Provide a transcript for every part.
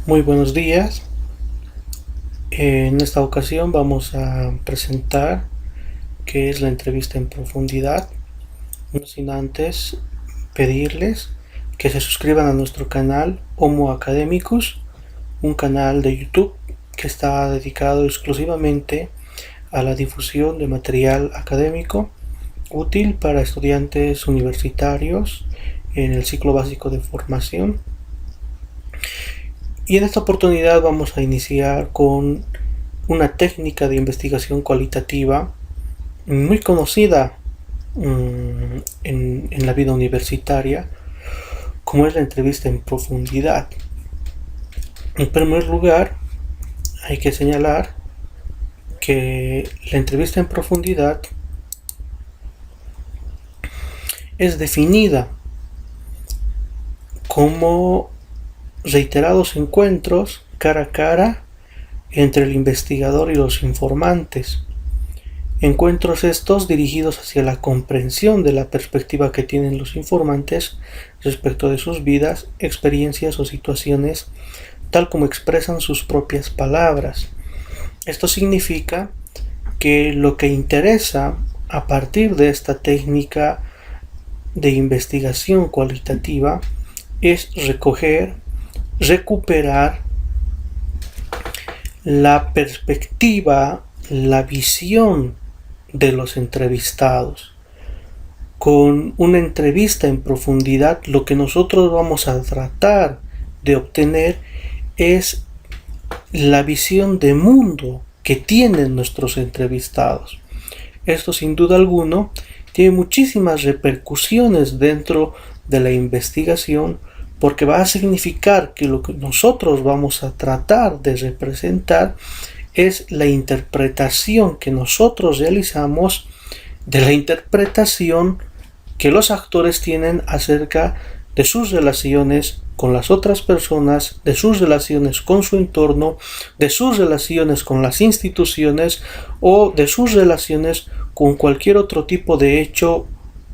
Muy buenos días. En esta ocasión vamos a presentar qué es la entrevista en profundidad, no sin antes pedirles que se suscriban a nuestro canal Homo Academicus, un canal de YouTube que está dedicado exclusivamente a la difusión de material académico útil para estudiantes universitarios en el ciclo básico de formación. Y en esta oportunidad vamos a iniciar con una técnica de investigación cualitativa muy conocida en la vida universitaria, como es la entrevista en profundidad. En primer lugar, hay que señalar que la entrevista en profundidad es definida como reiterados encuentros cara a cara entre el investigador y los informantes. Encuentros estos dirigidos hacia la comprensión de la perspectiva que tienen los informantes respecto de sus vidas, experiencias o situaciones, tal como expresan sus propias palabras. Esto significa que lo que interesa a partir de esta técnica de investigación cualitativa es recuperar la perspectiva, la visión de los entrevistados. Con una entrevista en profundidad, lo que nosotros vamos a tratar de obtener es la visión de mundo que tienen nuestros entrevistados. Esto, sin duda alguna, tiene muchísimas repercusiones dentro de la investigación, porque va a significar que lo que nosotros vamos a tratar de representar es la interpretación que nosotros realizamos de la interpretación que los actores tienen acerca de sus relaciones con las otras personas, de sus relaciones con su entorno, de sus relaciones con las instituciones o de sus relaciones con cualquier otro tipo de hecho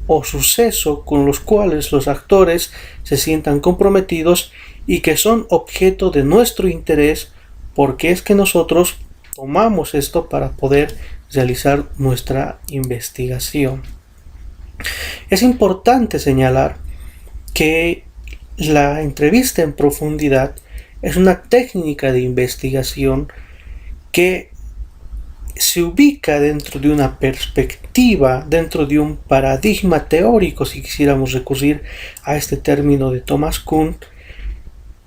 o suceso con los cuales los actores se sientan comprometidos y que son objeto de nuestro interés, porque es que nosotros tomamos esto para poder realizar nuestra investigación. Es importante señalar que la entrevista en profundidad es una técnica de investigación que se ubica dentro de una perspectiva, dentro de un paradigma teórico, si quisiéramos recurrir a este término de Thomas Kuhn,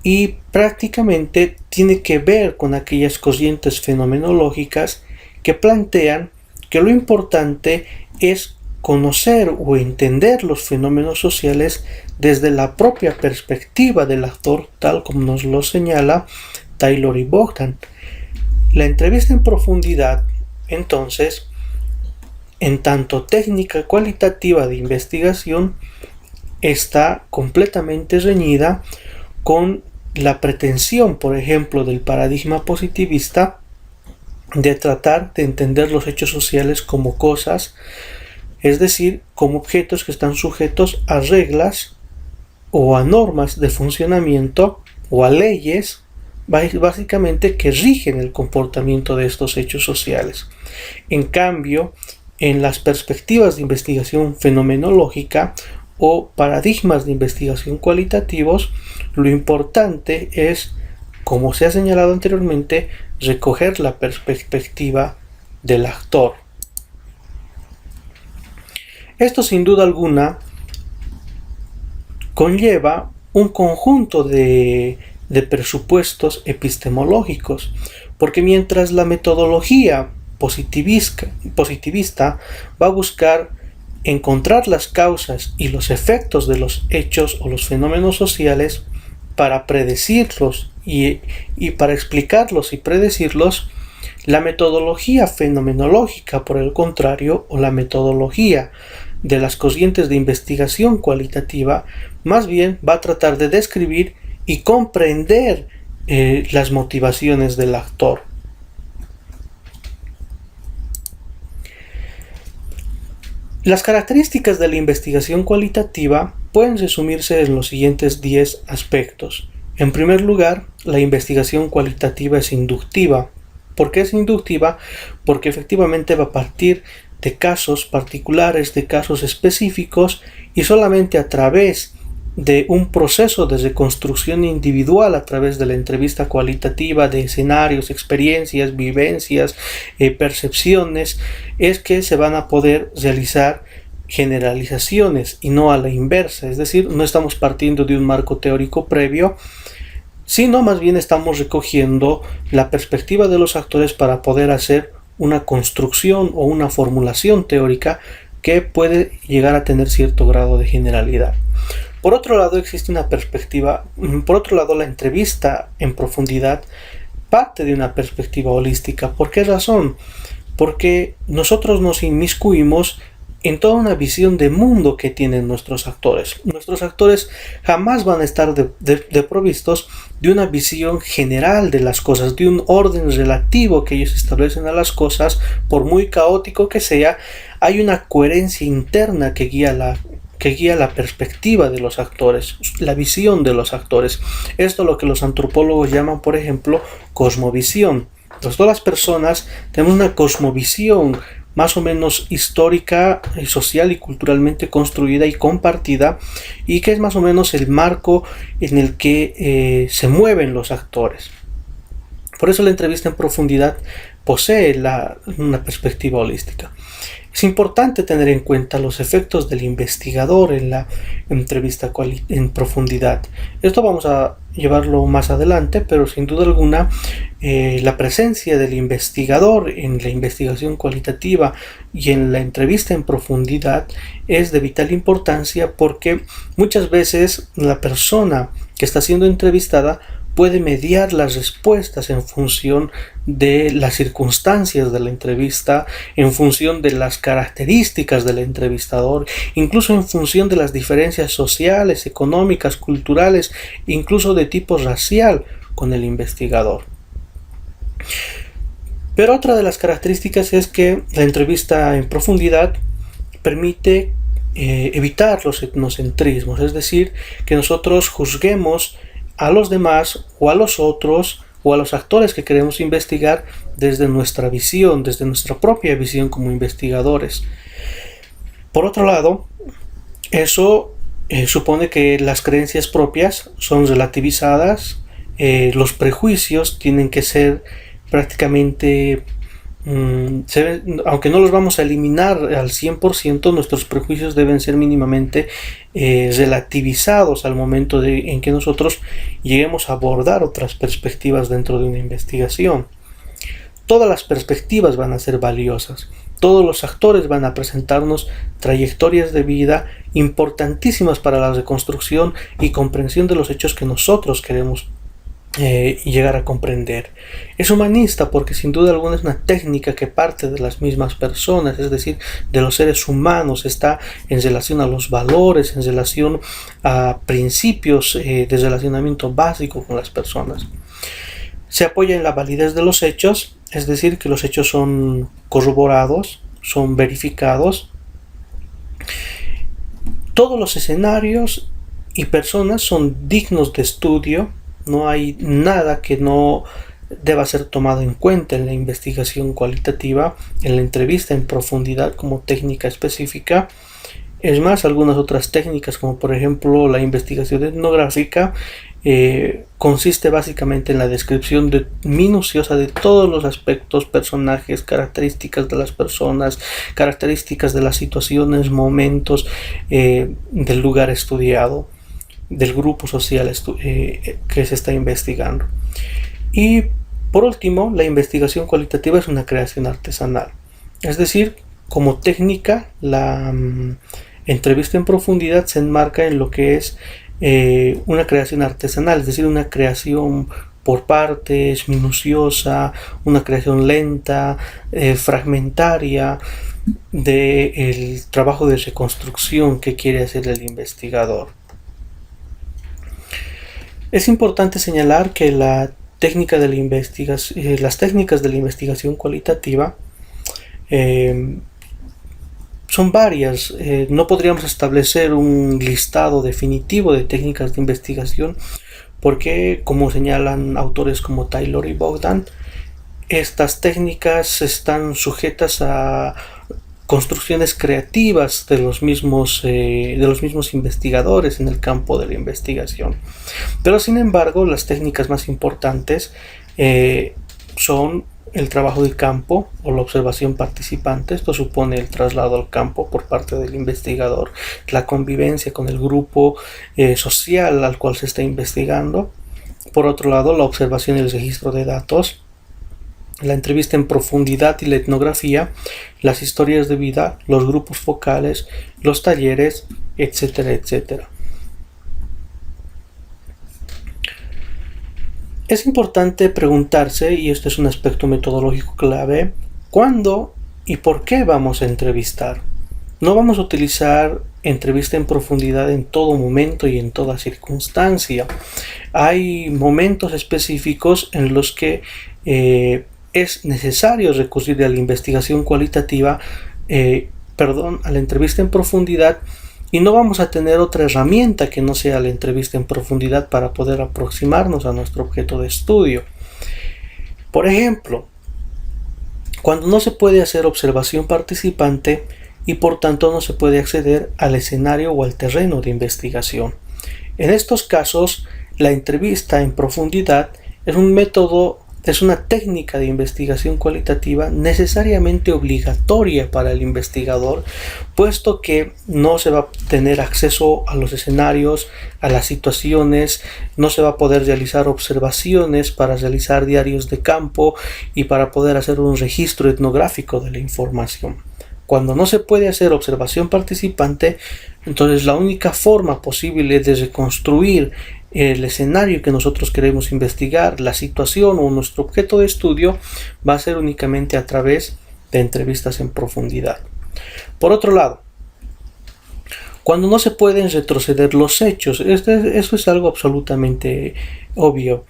y prácticamente tiene que ver con aquellas corrientes fenomenológicas que plantean que lo importante es conocer o entender los fenómenos sociales desde la propia perspectiva del actor, tal como nos lo señala Taylor y Bogdan. La entrevista en profundidad, entonces, en tanto técnica cualitativa de investigación, está completamente reñida con la pretensión, por ejemplo, del paradigma positivista de tratar de entender los hechos sociales como cosas, es decir, como objetos que están sujetos a reglas o a normas de funcionamiento o a leyes básicamente que rigen el comportamiento de estos hechos sociales. En cambio, en las perspectivas de investigación fenomenológica o paradigmas de investigación cualitativos, lo importante es, como se ha señalado anteriormente, recoger la perspectiva del actor. Esto, sin duda alguna, conlleva un conjunto de presupuestos epistemológicos, porque mientras la metodología positivista va a buscar encontrar las causas y los efectos de los hechos o los fenómenos sociales para predecirlos y para explicarlos y predecirlos, la metodología fenomenológica, por el contrario, o la metodología de las corrientes de investigación cualitativa, más bien va a tratar de describir y comprender las motivaciones del actor. Las características de la investigación cualitativa pueden resumirse en los siguientes 10 aspectos. En primer lugar, la investigación cualitativa es inductiva. ¿Por qué es inductiva? Porque efectivamente va a partir de casos particulares, de casos específicos, y solamente a través de un proceso de reconstrucción individual, a través de la entrevista cualitativa, de escenarios, experiencias, vivencias, percepciones, es que se van a poder realizar generalizaciones y no a la inversa. Es decir, no estamos partiendo de un marco teórico previo, sino más bien estamos recogiendo la perspectiva de los actores para poder hacer una construcción o una formulación teórica que puede llegar a tener cierto grado de generalidad. Por otro lado, existe una perspectiva, por otro lado, la entrevista en profundidad parte de una perspectiva holística. ¿Por qué razón? Porque nosotros nos inmiscuimos en toda una visión de mundo que tienen nuestros actores. Nuestros actores jamás van a estar provistos de una visión general de las cosas, de un orden relativo que ellos establecen a las cosas. Por muy caótico que sea, hay una coherencia interna que guía la perspectiva de los actores, la visión de los actores. Esto es lo que los antropólogos llaman, por ejemplo, cosmovisión. Entonces, todas las personas tenemos una cosmovisión más o menos histórica, social y culturalmente construida y compartida, y que es más o menos el marco en el que se mueven los actores. Por eso la entrevista en profundidad posee una perspectiva holística. Es importante tener en cuenta los efectos del investigador en la entrevista en profundidad. Esto vamos a llevarlo más adelante, pero sin duda alguna la presencia del investigador en la investigación cualitativa y en la entrevista en profundidad es de vital importancia, porque muchas veces la persona que está siendo entrevistada puede mediar las respuestas en función de las circunstancias de la entrevista, en función de las características del entrevistador, incluso en función de las diferencias sociales, económicas, culturales, incluso de tipo racial con el investigador. Pero otra de las características es que la entrevista en profundidad permite evitar los etnocentrismos, es decir, que nosotros juzguemos a los demás o a los otros o a los actores que queremos investigar desde nuestra visión, desde nuestra propia visión como investigadores. Por otro lado, eso supone que las creencias propias son relativizadas, los prejuicios tienen que ser prácticamente, aunque no los vamos a eliminar al 100%, nuestros prejuicios deben ser mínimamente relativizados al momento en que nosotros lleguemos a abordar otras perspectivas dentro de una investigación. Todas las perspectivas van a ser valiosas. Todos los actores van a presentarnos trayectorias de vida importantísimas para la reconstrucción y comprensión de los hechos que nosotros queremos llegar a comprender. Es humanista porque sin duda alguna es una técnica que parte de las mismas personas, es decir, de los seres humanos, está en relación a los valores, en relación a principios de relacionamiento básico con las personas. Se apoya en la validez de los hechos, es decir, que los hechos son corroborados, son verificados. Todos los escenarios y personas son dignos de estudio. No hay nada que no deba ser tomado en cuenta en la investigación cualitativa, en la entrevista en profundidad como técnica específica. Es más, algunas otras técnicas, como por ejemplo la investigación etnográfica, consiste básicamente en la descripción minuciosa de todos los aspectos, personajes, características de las personas, características de las situaciones, momentos del lugar estudiado, del grupo social que se está investigando. Y por último, la investigación cualitativa es una creación artesanal. Es decir, como técnica, la entrevista en profundidad se enmarca en lo que es una creación artesanal, es decir, una creación por partes, minuciosa, una creación lenta, fragmentaria del trabajo de reconstrucción que quiere hacer el investigador. Es importante señalar que las técnicas de la investigación cualitativa son varias. No podríamos establecer un listado definitivo de técnicas de investigación porque, como señalan autores como Taylor y Bogdan, estas técnicas están sujetas a construcciones creativas de los mismos investigadores en el campo de la investigación. Pero sin embargo, las técnicas más importantes son el trabajo de campo o la observación participante. Esto supone el traslado al campo por parte del investigador, la convivencia con el grupo social al cual se está investigando. Por otro lado, la observación y el registro de datos, la entrevista en profundidad y la etnografía, las historias de vida, los grupos focales, los talleres, etcétera, etcétera. Es importante preguntarse, y esto es un aspecto metodológico clave, ¿cuándo y por qué vamos a entrevistar? No vamos a utilizar entrevista en profundidad en todo momento y en toda circunstancia. Hay momentos específicos en los que es necesario recurrir a la investigación cualitativa, a la entrevista en profundidad, y no vamos a tener otra herramienta que no sea la entrevista en profundidad para poder aproximarnos a nuestro objeto de estudio. Por ejemplo, cuando no se puede hacer observación participante y por tanto no se puede acceder al escenario o al terreno de investigación. En estos casos, la entrevista en profundidad es un método, es una técnica de investigación cualitativa necesariamente obligatoria para el investigador, puesto que no se va a tener acceso a los escenarios, a las situaciones, no se va a poder realizar observaciones para realizar diarios de campo y para poder hacer un registro etnográfico de la información. Cuando no se puede hacer observación participante, entonces la única forma posible de reconstruir el escenario que nosotros queremos investigar, la situación o nuestro objeto de estudio, va a ser únicamente a través de entrevistas en profundidad. Por otro lado, cuando no se pueden retroceder los hechos, eso es algo absolutamente obvio.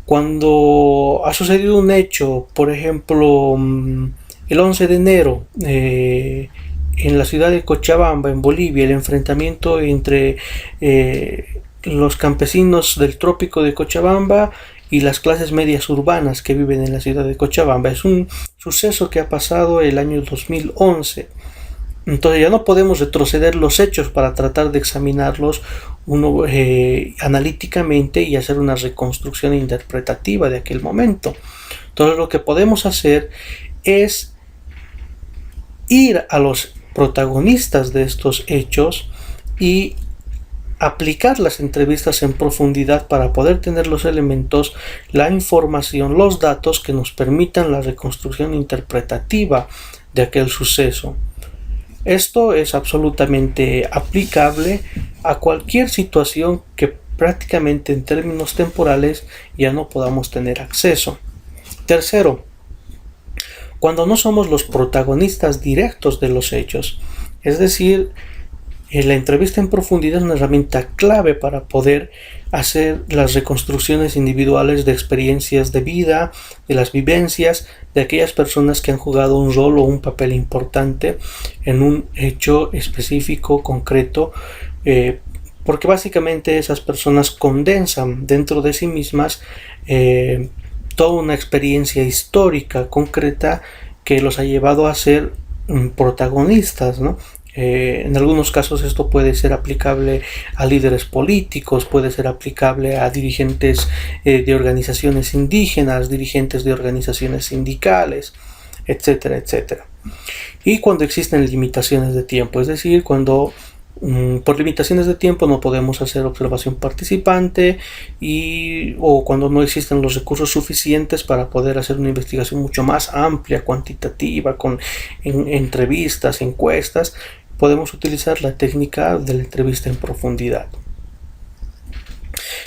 Cuando ha sucedido un hecho, por ejemplo, el 11 de enero, en la ciudad de Cochabamba, en Bolivia, el enfrentamiento entre los campesinos del trópico de Cochabamba y las clases medias urbanas que viven en la ciudad de Cochabamba. Es un suceso que ha pasado el año 2011. Entonces ya no podemos retroceder los hechos para tratar de examinarlos analíticamente y hacer una reconstrucción interpretativa de aquel momento. Entonces lo que podemos hacer es ir a los protagonistas de estos hechos y aplicar las entrevistas en profundidad para poder tener los elementos, la información, los datos que nos permitan la reconstrucción interpretativa de aquel suceso. Esto es absolutamente aplicable a cualquier situación que prácticamente en términos temporales ya no podamos tener acceso. Tercero, cuando no somos los protagonistas directos de los hechos, es decir, la entrevista en profundidad es una herramienta clave para poder hacer las reconstrucciones individuales de experiencias de vida, de las vivencias de aquellas personas que han jugado un rol o un papel importante en un hecho específico, concreto, porque básicamente esas personas condensan dentro de sí mismas toda una experiencia histórica concreta que los ha llevado a ser protagonistas, ¿no? En algunos casos esto puede ser aplicable a líderes políticos, puede ser aplicable a dirigentes de organizaciones indígenas, dirigentes de organizaciones sindicales, etcétera, etcétera. Y cuando existen limitaciones de tiempo, es decir, cuando por limitaciones de tiempo no podemos hacer observación participante o cuando no existen los recursos suficientes para poder hacer una investigación mucho más amplia, cuantitativa, con entrevistas, encuestas, podemos utilizar la técnica de la entrevista en profundidad.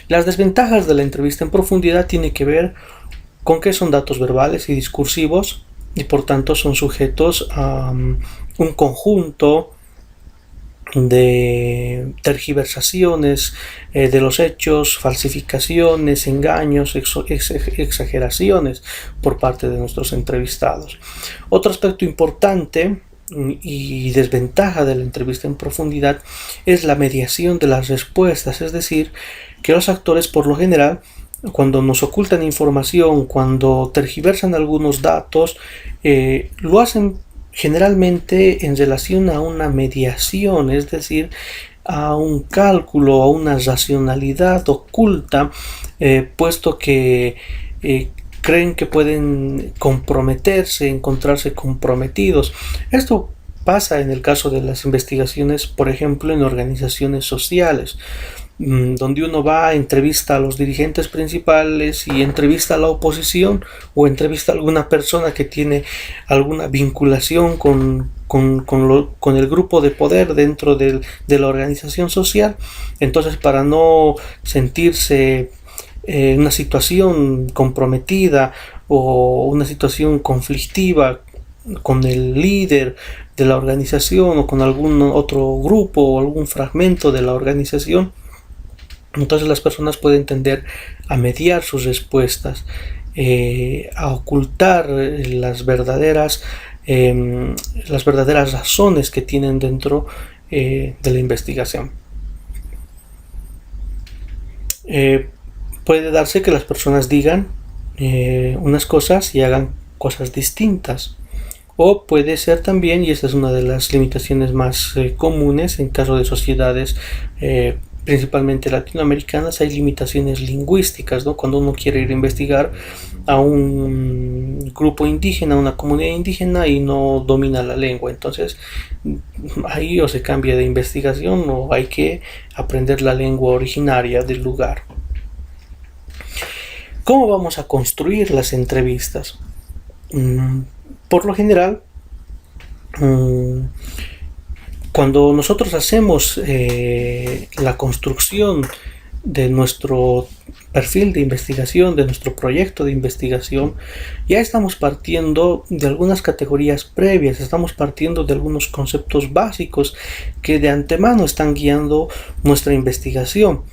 Las desventajas de la entrevista en profundidad tienen que ver con que son datos verbales y discursivos y por tanto son sujetos a un conjunto de tergiversaciones de los hechos, falsificaciones, engaños, exageraciones por parte de nuestros entrevistados. Otro aspecto importante y desventaja de la entrevista en profundidad es la mediación de las respuestas, es decir, que los actores por lo general, cuando nos ocultan información, cuando tergiversan algunos datos, lo hacen generalmente en relación a una mediación, es decir, a un cálculo, a una racionalidad oculta, puesto que creen que pueden comprometerse, encontrarse comprometidos. Esto pasa en el caso de las investigaciones, por ejemplo, en organizaciones sociales, donde uno va, entrevista a los dirigentes principales y entrevista a la oposición o entrevista a alguna persona que tiene alguna vinculación con el grupo de poder dentro de la organización social. Entonces, para no sentirse en una situación comprometida o una situación conflictiva con el líder de la organización o con algún otro grupo o algún fragmento de la organización, entonces las personas pueden tender a mediar sus respuestas, a ocultar las verdaderas razones que tienen dentro de la investigación. Puede darse que las personas digan unas cosas y hagan cosas distintas. O puede ser también, y esta es una de las limitaciones más comunes en caso de sociedades principalmente latinoamericanas, hay limitaciones lingüísticas, ¿no? Cuando uno quiere ir a investigar a un grupo indígena, a una comunidad indígena y no domina la lengua, entonces ahí o se cambia de investigación o hay que aprender la lengua originaria del lugar. ¿Cómo vamos a construir las entrevistas? Por lo general, cuando nosotros hacemos la construcción de nuestro perfil de investigación, de nuestro proyecto de investigación, ya estamos partiendo de algunas categorías previas, estamos partiendo de algunos conceptos básicos que de antemano están guiando nuestra investigación.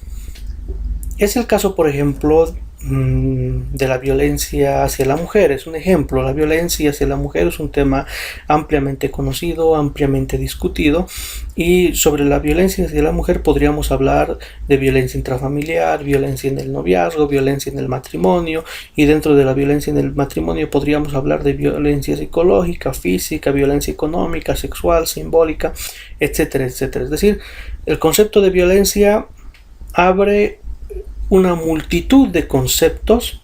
Es el caso, por ejemplo, de la violencia hacia la mujer. Es un ejemplo. La violencia hacia la mujer es un tema ampliamente conocido, ampliamente discutido, y sobre la violencia hacia la mujer podríamos hablar de violencia intrafamiliar, violencia en el noviazgo, violencia en el matrimonio, y dentro de la violencia en el matrimonio podríamos hablar de violencia psicológica, física, violencia económica, sexual, simbólica, etcétera, etcétera. Es decir, el concepto de violencia abre una multitud de conceptos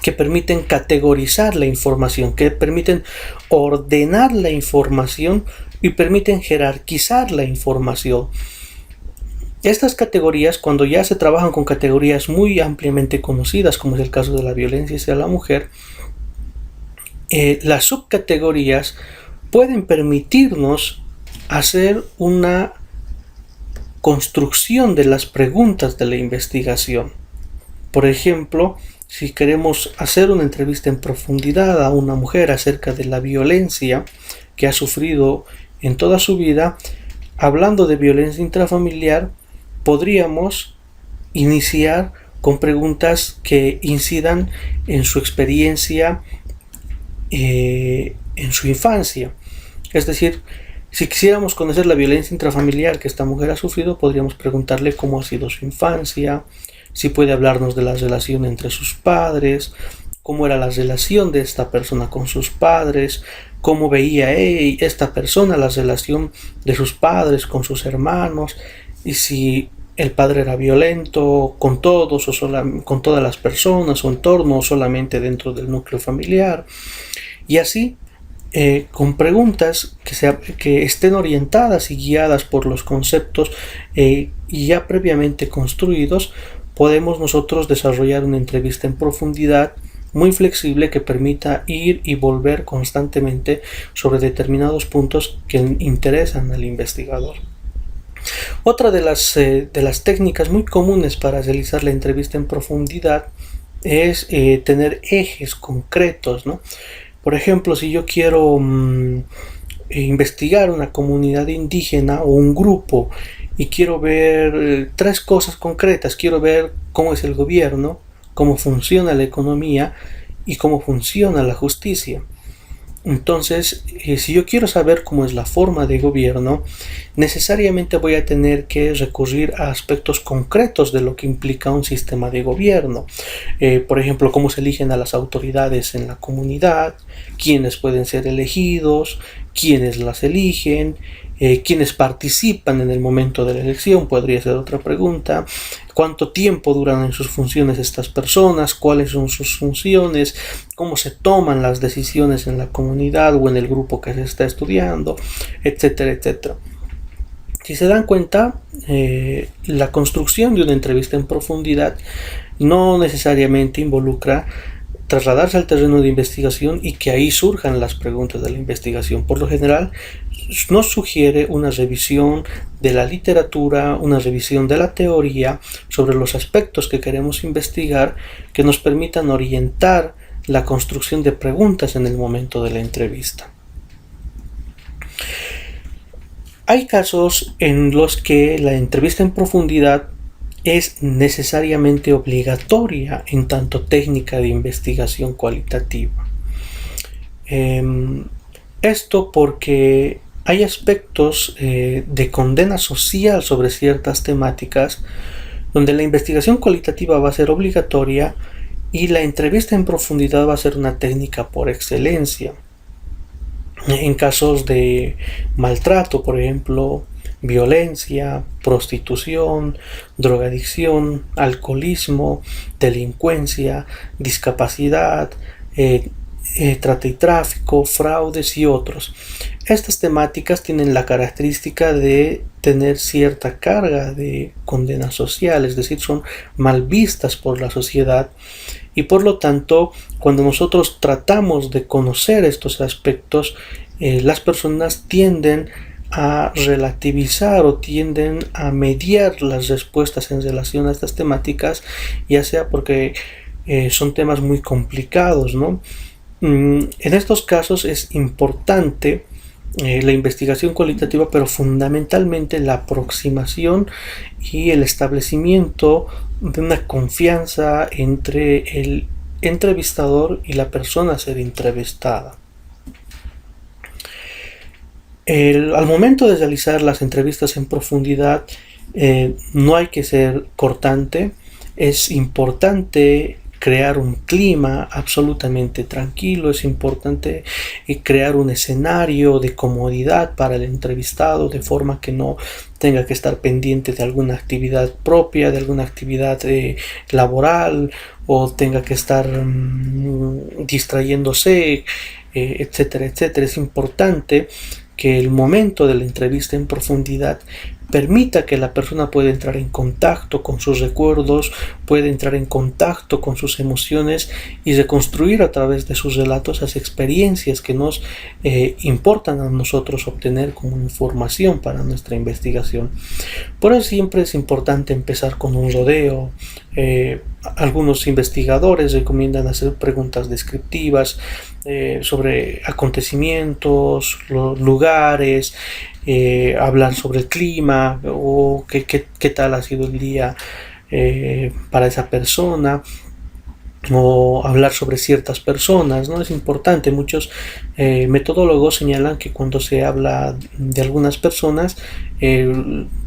que permiten categorizar la información, que permiten ordenar la información y permiten jerarquizar la información. Estas categorías, cuando ya se trabajan con categorías muy ampliamente conocidas, como es el caso de la violencia hacia la mujer, las subcategorías pueden permitirnos hacer una construcción de las preguntas de la investigación. Por ejemplo, si queremos hacer una entrevista en profundidad a una mujer acerca de la violencia que ha sufrido en toda su vida, hablando de violencia intrafamiliar, podríamos iniciar con preguntas que incidan en su experiencia en su infancia. Es decir, si quisiéramos conocer la violencia intrafamiliar que esta mujer ha sufrido, podríamos preguntarle cómo ha sido su infancia, si puede hablarnos de la relación entre sus padres, cómo era la relación de esta persona con sus padres, cómo veía esta persona la relación de sus padres con sus hermanos, y si el padre era violento con todos o con todas las personas o en torno o solamente dentro del núcleo familiar, y así con preguntas que estén orientadas y guiadas por los conceptos ya previamente construidos, podemos nosotros desarrollar una entrevista en profundidad muy flexible que permita ir y volver constantemente sobre determinados puntos que interesan al investigador. Otra de las técnicas muy comunes para realizar la entrevista en profundidad es tener ejes concretos, ¿no? Por ejemplo, si yo quiero investigar una comunidad indígena o un grupo y quiero ver tres cosas concretas, quiero ver cómo es el gobierno, cómo funciona la economía y cómo funciona la justicia. Entonces, si yo quiero saber cómo es la forma de gobierno, necesariamente voy a tener que recurrir a aspectos concretos de lo que implica un sistema de gobierno. Por ejemplo, cómo se eligen a las autoridades en la comunidad, quiénes pueden ser elegidos, quiénes las eligen, quiénes participan en el momento de la elección, podría ser otra pregunta. ¿Cuánto tiempo duran en sus funciones estas personas? ¿Cuáles son sus funciones? ¿Cómo se toman las decisiones en la comunidad o en el grupo que se está estudiando? Etcétera, etcétera. Si se dan cuenta, la construcción de una entrevista en profundidad no necesariamente involucra trasladarse al terreno de investigación y que ahí surjan las preguntas de la investigación. Por lo general, nos sugiere una revisión de la literatura, una revisión de la teoría sobre los aspectos que queremos investigar que nos permitan orientar la construcción de preguntas en el momento de la entrevista. Hay casos en los que la entrevista en profundidad es necesariamente obligatoria en tanto técnica de investigación cualitativa. Esto porque hay aspectos de condena social sobre ciertas temáticas donde la investigación cualitativa va a ser obligatoria y la entrevista en profundidad va a ser una técnica por excelencia. En casos de maltrato, por ejemplo, violencia, prostitución, drogadicción, alcoholismo, delincuencia, discapacidad, trata y tráfico, fraudes y otros. Estas temáticas tienen la característica de tener cierta carga de condena social, es decir, son mal vistas por la sociedad y por lo tanto, cuando nosotros tratamos de conocer estos aspectos, las personas tienden a relativizar o tienden a mediar las respuestas en relación a estas temáticas, ya sea porque son temas muy complicados, ¿no? En estos casos es importante la investigación cualitativa, pero fundamentalmente la aproximación y el establecimiento de una confianza entre el entrevistador y la persona a ser entrevistada. Al momento de realizar las entrevistas en profundidad, no hay que ser cortante, es importante crear un clima absolutamente tranquilo, es importante crear un escenario de comodidad para el entrevistado, de forma que no tenga que estar pendiente de alguna actividad propia, de alguna actividad laboral, o tenga que estar distrayéndose, etcétera, etcétera. Es importante que el momento de la entrevista en profundidad permita que la persona pueda entrar en contacto con sus recuerdos, pueda entrar en contacto con sus emociones y reconstruir a través de sus relatos las experiencias que nos importan a nosotros obtener como información para nuestra investigación. Por eso siempre es importante empezar con un rodeo. Algunos investigadores recomiendan hacer preguntas descriptivas sobre acontecimientos, los lugares, hablar sobre el clima o qué tal ha sido el día para esa persona, o hablar sobre ciertas personas, ¿no? Es importante. Muchos metodólogos señalan que cuando se habla de algunas personas,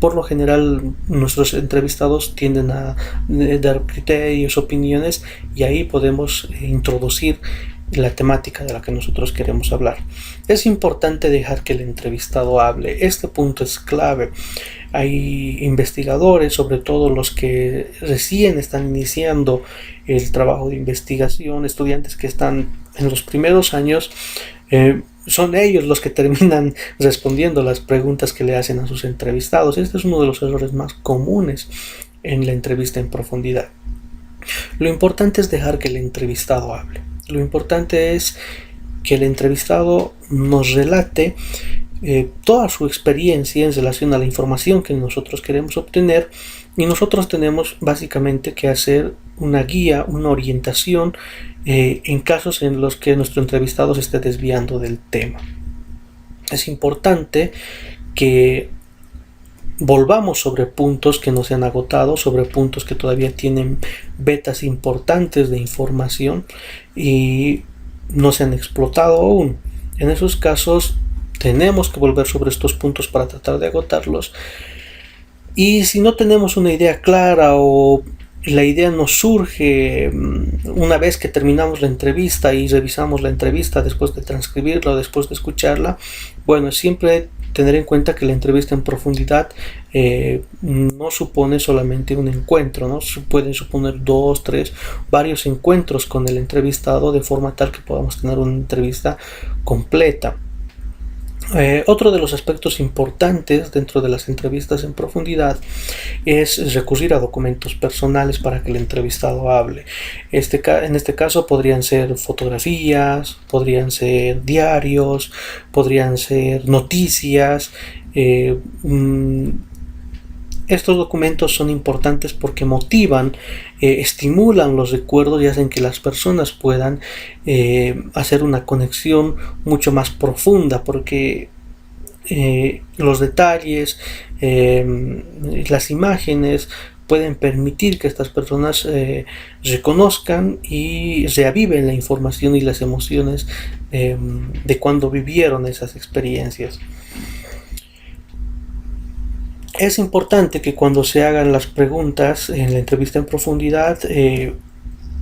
por lo general nuestros entrevistados tienden a dar criterios, opiniones, y ahí podemos introducir la temática de la que nosotros queremos hablar. Es importante dejar que el entrevistado hable. Este punto es clave. Hay investigadores, sobre todo los que recién están iniciando el trabajo de investigación, estudiantes que están en los primeros años, son ellos los que terminan respondiendo las preguntas que le hacen a sus entrevistados. Este es uno de los errores más comunes en la entrevista en profundidad. Lo importante es dejar que el entrevistado hable. Lo importante es que el entrevistado nos relate toda su experiencia en relación a la información que nosotros queremos obtener, y nosotros tenemos básicamente que hacer una guía, una orientación en casos en los que nuestro entrevistado se esté desviando del tema. Es importante que volvamos sobre puntos que no se han agotado, sobre puntos que todavía tienen vetas importantes de información y no se han explotado aún. En esos casos tenemos que volver sobre estos puntos para tratar de agotarlos. Y si no tenemos una idea clara o la idea nos surge una vez que terminamos la entrevista y revisamos la entrevista después de transcribirla o después de escucharla, bueno, siempre tener en cuenta que la entrevista en profundidad no supone solamente un encuentro, ¿no? Pueden suponer 2, 3, varios encuentros con el entrevistado de forma tal que podamos tener una entrevista completa. Otro de los aspectos importantes dentro de las entrevistas en profundidad es recurrir a documentos personales para que el entrevistado hable. En este caso podrían ser fotografías, podrían ser diarios, podrían ser noticias. Estos documentos son importantes porque motivan, estimulan los recuerdos y hacen que las personas puedan hacer una conexión mucho más profunda, porque los detalles, las imágenes pueden permitir que estas personas reconozcan y reaviven la información y las emociones de cuando vivieron esas experiencias. Es importante que cuando se hagan las preguntas en la entrevista en profundidad,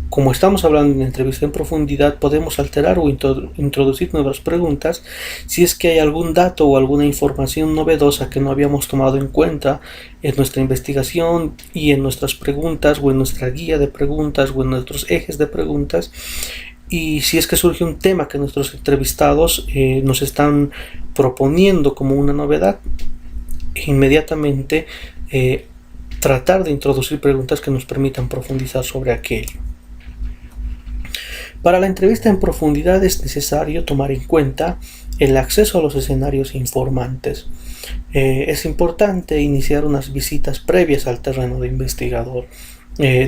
como estamos hablando de una entrevista en profundidad, podemos alterar o introducir nuevas preguntas si es que hay algún dato o alguna información novedosa que no habíamos tomado en cuenta en nuestra investigación y en nuestras preguntas o en nuestra guía de preguntas o en nuestros ejes de preguntas. Y si es que surge un tema que nuestros entrevistados nos están proponiendo como una novedad, inmediatamente tratar de introducir preguntas que nos permitan profundizar sobre aquello. Para la entrevista en profundidad es necesario tomar en cuenta el acceso a los escenarios informantes. Es importante iniciar unas visitas previas al terreno de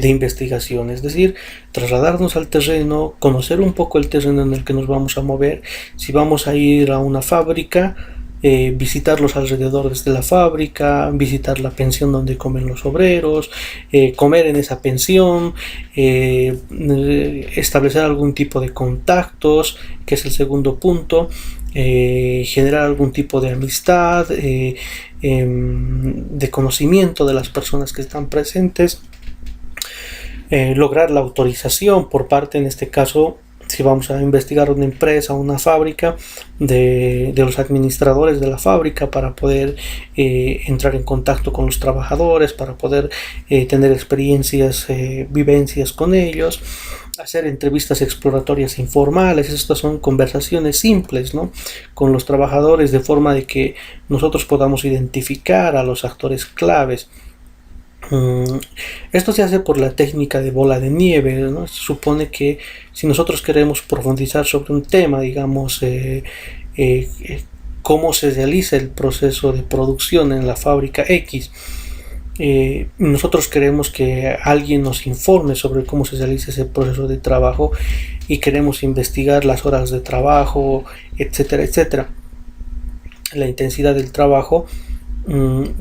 investigación, es decir, trasladarnos al terreno, conocer un poco el terreno en el que nos vamos a mover. Si vamos a ir a una fábrica, visitar los alrededores de la fábrica, visitar la pensión donde comen los obreros, comer en esa pensión, establecer algún tipo de contactos, que es el segundo punto, generar algún tipo de amistad, de conocimiento de las personas que están presentes, lograr la autorización por parte, en este caso, si vamos a investigar una empresa o una fábrica, de los administradores de la fábrica, para poder entrar en contacto con los trabajadores, para poder tener experiencias, vivencias con ellos, hacer entrevistas exploratorias informales. Estas son conversaciones simples, ¿no?, con los trabajadores, de forma de que nosotros podamos identificar a los actores claves. Esto se hace por la técnica de bola de nieve, ¿no? Se supone que si nosotros queremos profundizar sobre un tema, digamos, cómo se realiza el proceso de producción en la fábrica X, nosotros queremos que alguien nos informe sobre cómo se realiza ese proceso de trabajo y queremos investigar las horas de trabajo, etcétera, etcétera, la intensidad del trabajo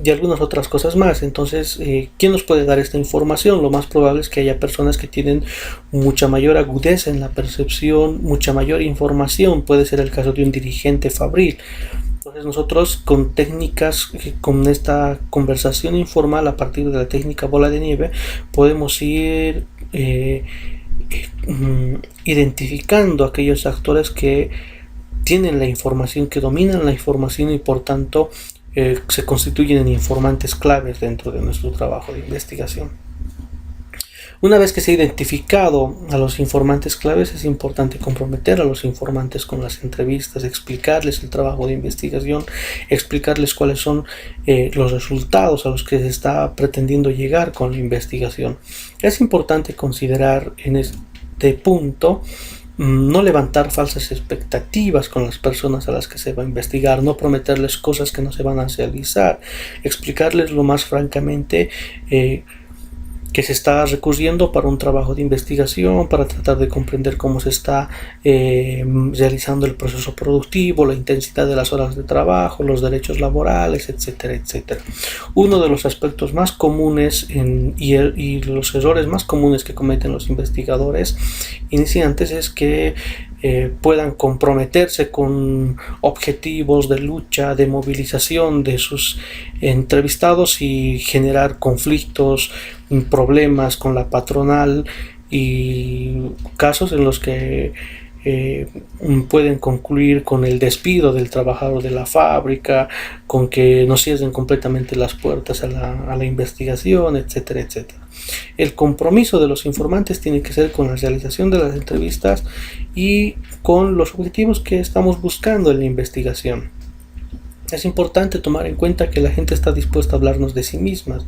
y algunas otras cosas más. Entonces, ¿quién nos puede dar esta información? Lo más probable es que haya personas que tienen mucha mayor agudeza en la percepción, mucha mayor información. Puede ser el caso de un dirigente fabril. Entonces nosotros, con técnicas, con esta conversación informal a partir de la técnica bola de nieve, podemos ir identificando aquellos actores que tienen la información, que dominan la información y por tanto se constituyen en informantes claves dentro de nuestro trabajo de investigación. Una vez que se ha identificado a los informantes claves, es importante comprometer a los informantes con las entrevistas, explicarles el trabajo de investigación, explicarles cuáles son los resultados a los que se está pretendiendo llegar con la investigación. Es importante considerar en este punto no levantar falsas expectativas con las personas a las que se va a investigar, no prometerles cosas que no se van a realizar, explicarles lo más francamente que se está recurriendo para un trabajo de investigación, para tratar de comprender cómo se está realizando el proceso productivo, la intensidad de las horas de trabajo, los derechos laborales, etcétera, etcétera. Uno de los aspectos más comunes y los errores más comunes que cometen los investigadores iniciantes es que puedan comprometerse con objetivos de lucha, de movilización de sus entrevistados y generar conflictos, problemas con la patronal y casos en los que pueden concluir con el despido del trabajador de la fábrica, con que no cierren completamente las puertas a la investigación, etcétera, etcétera. El compromiso de los informantes tiene que ser con la realización de las entrevistas y con los objetivos que estamos buscando en la investigación. Es importante tomar en cuenta que la gente está dispuesta a hablarnos de sí mismas,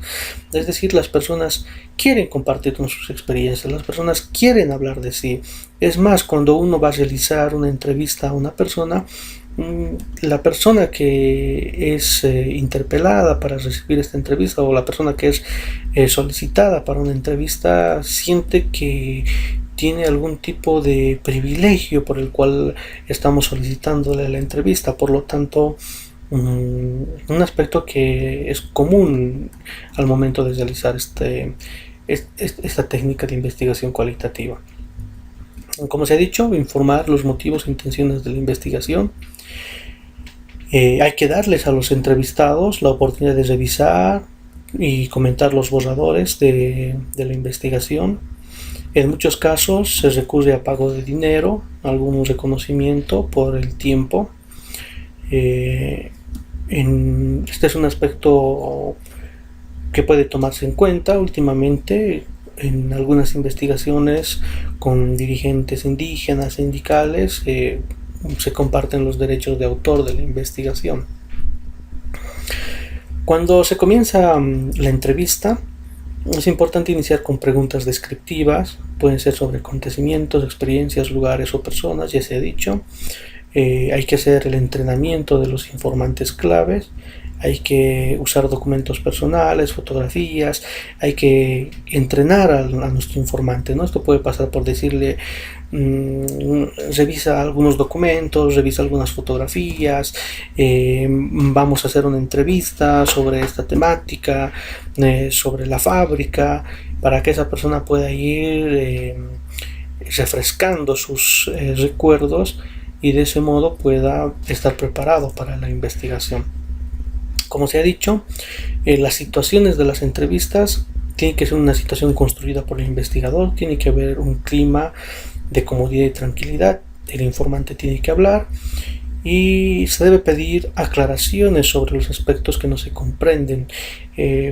es decir, las personas quieren compartirnos sus experiencias, las personas quieren hablar de sí. Es más, cuando uno va a realizar una entrevista a una persona, la persona que es interpelada para recibir esta entrevista o la persona que es solicitada para una entrevista siente que tiene algún tipo de privilegio por el cual estamos solicitándole la entrevista. Por lo tanto, un aspecto que es común al momento de realizar esta técnica de investigación cualitativa. Como se ha dicho, informar los motivos e intenciones de la investigación. Hay que darles a los entrevistados la oportunidad de revisar y comentar los borradores de la investigación. En muchos casos se recurre a pago de dinero, algún reconocimiento por el tiempo. Este es un aspecto que puede tomarse en cuenta últimamente en algunas investigaciones con dirigentes indígenas, sindicales, se comparten los derechos de autor de la investigación. Cuando se comienza la entrevista, es importante iniciar con preguntas descriptivas, pueden ser sobre acontecimientos, experiencias, lugares o personas, ya se ha dicho. Hay que hacer el entrenamiento de los informantes claves, hay que usar documentos personales, fotografías, hay que entrenar a nuestro informante, ¿no? Esto puede pasar por decirle, revisa algunos documentos, revisa algunas fotografías, vamos a hacer una entrevista sobre esta temática, sobre la fábrica, para que esa persona pueda ir refrescando sus recuerdos y de ese modo pueda estar preparado para la investigación. Como se ha dicho, las situaciones de las entrevistas tienen que ser una situación construida por el investigador, tiene que haber un clima de comodidad y tranquilidad, el informante tiene que hablar y se debe pedir aclaraciones sobre los aspectos que no se comprenden.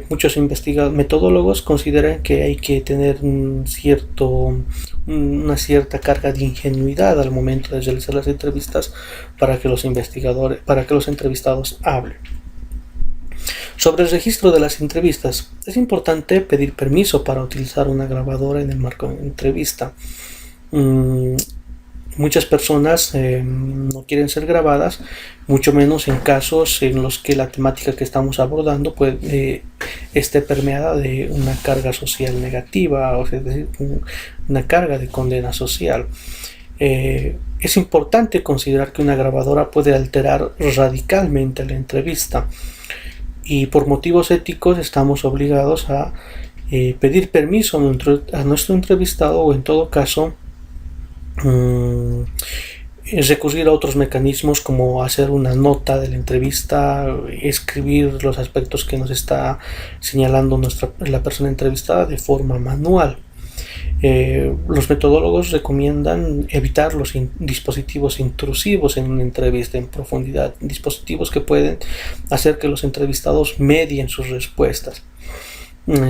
Muchos metodólogos consideran que hay que tener una cierta carga de ingenuidad al momento de realizar las entrevistas para que los entrevistados hablen. Sobre el registro de las entrevistas, es importante pedir permiso para utilizar una grabadora en el marco de una entrevista. Muchas personas no quieren ser grabadas, mucho menos en casos en los que la temática que estamos abordando esté permeada de una carga social negativa, o sea, es decir, una carga de condena social. Es importante considerar que una grabadora puede alterar radicalmente la entrevista y por motivos éticos estamos obligados a pedir permiso a nuestro entrevistado o en todo caso recurrir a otros mecanismos como hacer una nota de la entrevista, escribir los aspectos que nos está señalando la persona entrevistada de forma manual. Los metodólogos recomiendan evitar los dispositivos intrusivos en una entrevista en profundidad, dispositivos que pueden hacer que los entrevistados medien sus respuestas.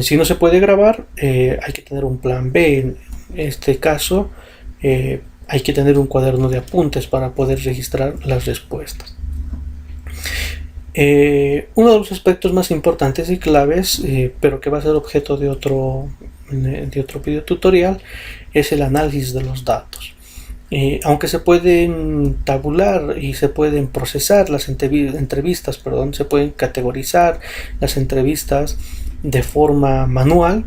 Si no se puede grabar, hay que tener un plan B. En este caso, hay que tener un cuaderno de apuntes para poder registrar las respuestas. Uno de los aspectos más importantes y claves, pero que va a ser objeto de otro video tutorial, es el análisis de los datos. Aunque se pueden tabular y se pueden procesar las entrevistas, se pueden categorizar las entrevistas de forma manual,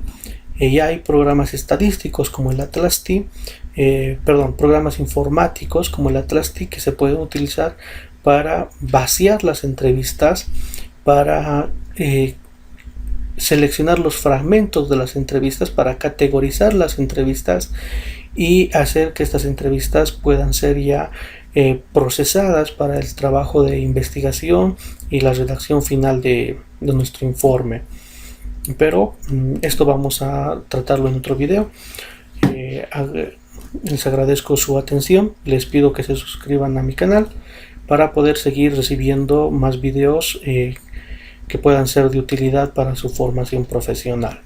ya hay programas estadísticos como el Atlas-T, programas informáticos como el Atlas-T que se pueden utilizar para vaciar las entrevistas, para seleccionar los fragmentos de las entrevistas para categorizar las entrevistas y hacer que estas entrevistas puedan ser ya procesadas para el trabajo de investigación y la redacción final de nuestro informe. Pero esto vamos a tratarlo en otro video. Les agradezco su atención, les pido que se suscriban a mi canal para poder seguir recibiendo más videos que puedan ser de utilidad para su formación profesional.